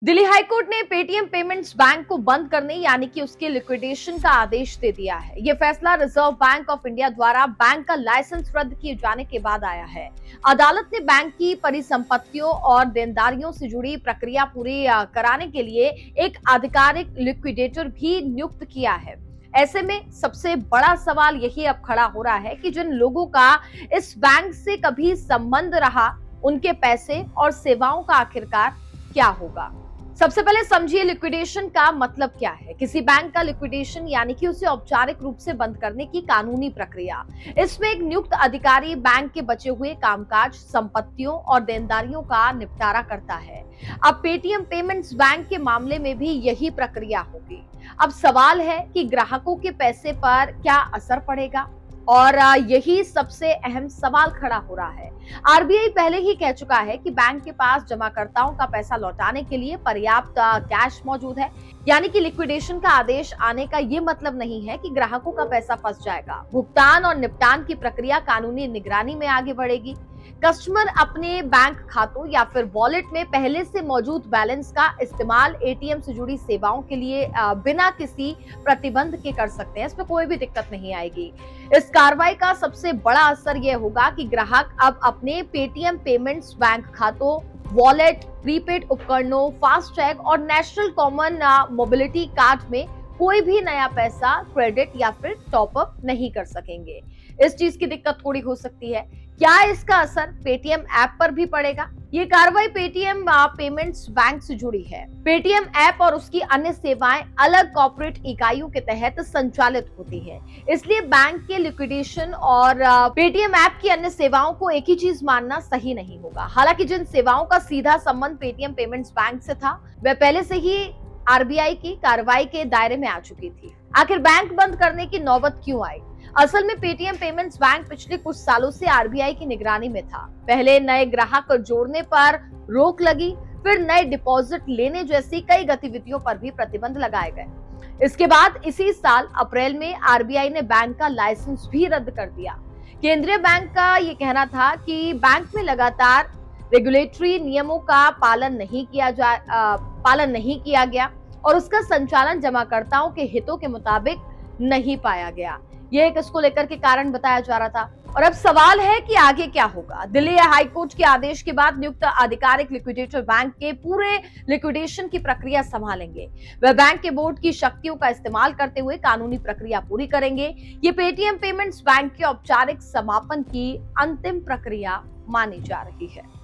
Delhi high court ने Paytm payments bank को बंद करने यानी कि उसके लिक्विडेशन का आदेश दे दिया है। यह फैसला रिजर्व बैंक ऑफ इंडिया द्वारा बैंक का लाइसेंस रद्द किए जाने के बाद आया है। अदालत ने बैंक की परिसंपत्तियों और देनदारियों से जुड़ी प्रक्रिया पूरी कराने के लिए एक आधिकारिक लिक्विडेटर भी नियुक्त किया है। ऐसे में सबसे बड़ा सवाल यही अब खड़ा हो रहा है कि जिन लोगों का इस बैंक से कभी संबंध रहा, उनके पैसे और सेवाओं का आखिरकार क्या होगा। सबसे पहले समझिए लिक्विडेशन का मतलब क्या है। किसी बैंक का लिक्विडेशन यानी कि उसे औपचारिक रूप से बंद करने की कानूनी प्रक्रिया। इसमें एक नियुक्त अधिकारी बैंक के बचे हुए कामकाज, संपत्तियों और देनदारियों का निपटारा करता है। अब पेटीएम पेमेंट्स बैंक के मामले में भी यही प्रक्रिया होगी। अब सवाल है कि ग्राहकों के पैसे पर क्या असर पड़ेगा, और यही सबसे अहम सवाल खड़ा हो रहा है। आरबीआई पहले ही कह चुका है कि बैंक के पास जमाकर्ताओं का पैसा लौटाने के लिए पर्याप्त कैश मौजूद है, यानी कि लिक्विडेशन का आदेश आने का ये मतलब नहीं है कि ग्राहकों का पैसा फंस जाएगा। भुगतान और निपटान की प्रक्रिया कानूनी निगरानी में आगे बढ़ेगी। कस्टमर अपने बैंक खातों या फिर वॉलेट में पहले से मौजूद बैलेंस का इस्तेमाल एटीएम से जुड़ी सेवाओं के लिए बिना किसी प्रतिबंध के कर सकते हैं। इसमें कोई भी दिक्कत नहीं आएगी। इस कार्रवाई का सबसे बड़ा असर यह होगा कि ग्राहक अब अपने पेटीएम पेमेंट्स बैंक खातों, वॉलेट, प्रीपेड उपकरणों, फास्टैग और नेशनल कॉमन मोबिलिटी कार्ड में कोई भी नया पैसा क्रेडिट या फिर टॉप अप नहीं कर सकेंगे। इस चीज की दिक्कत थोड़ी हो सकती है। क्या इसका असर पेटीएम ऐप पर भी पड़ेगा? ये कार्रवाई पेटीएम पेमेंट्स बैंक से जुड़ी है। पेटीएम ऐप और उसकी अन्य सेवाएं अलग कॉर्पोरेट इकाइयों के तहत संचालित होती है, इसलिए बैंक के लिक्विडेशन और पेटीएम ऐप की अन्य सेवाओं को एक ही चीज मानना सही नहीं होगा। हालांकि जिन सेवाओं का सीधा संबंध पेटीएम पेमेंट्स बैंक से था, वह पहले से ही आरबीआई की कार्रवाई के दायरे में आ चुकी थी। आखिर बैंक बंद करने की नौबत क्यों आई? असल में पेटीएम पेमेंट्स बैंक पिछले कुछ सालों से आरबीआई की निगरानी में था। पहले नए ग्राहक जोड़ने पर रोक लगी, फिर नए डिपॉजिट लेने जैसी कई गतिविधियों पर भी प्रतिबंध लगाए गए। इसके बाद इसी साल अप्रैल में आरबीआई ने बैंक का लाइसेंस भी रद्द कर दिया। केंद्रीय बैंक का ये कहना था कि बैंक में लगातार रेगुलेटरी नियमों का पालन नहीं किया गया और उसका संचालन जमाकर्ताओं के हितों के मुताबिक नहीं पाया गया। ये एक इसको लेकर के कारण बताया जा रहा था। और अब सवाल है कि आगे क्या होगा। दिल्ली हाईकोर्ट के आदेश के बाद नियुक्त आधिकारिक लिक्विडेटर बैंक के पूरे लिक्विडेशन की प्रक्रिया संभालेंगे। वह बैंक के बोर्ड की शक्तियों का इस्तेमाल करते हुए कानूनी प्रक्रिया पूरी करेंगे। ये पेटीएम पेमेंट्स बैंक के औपचारिक समापन की अंतिम प्रक्रिया मानी जा रही है।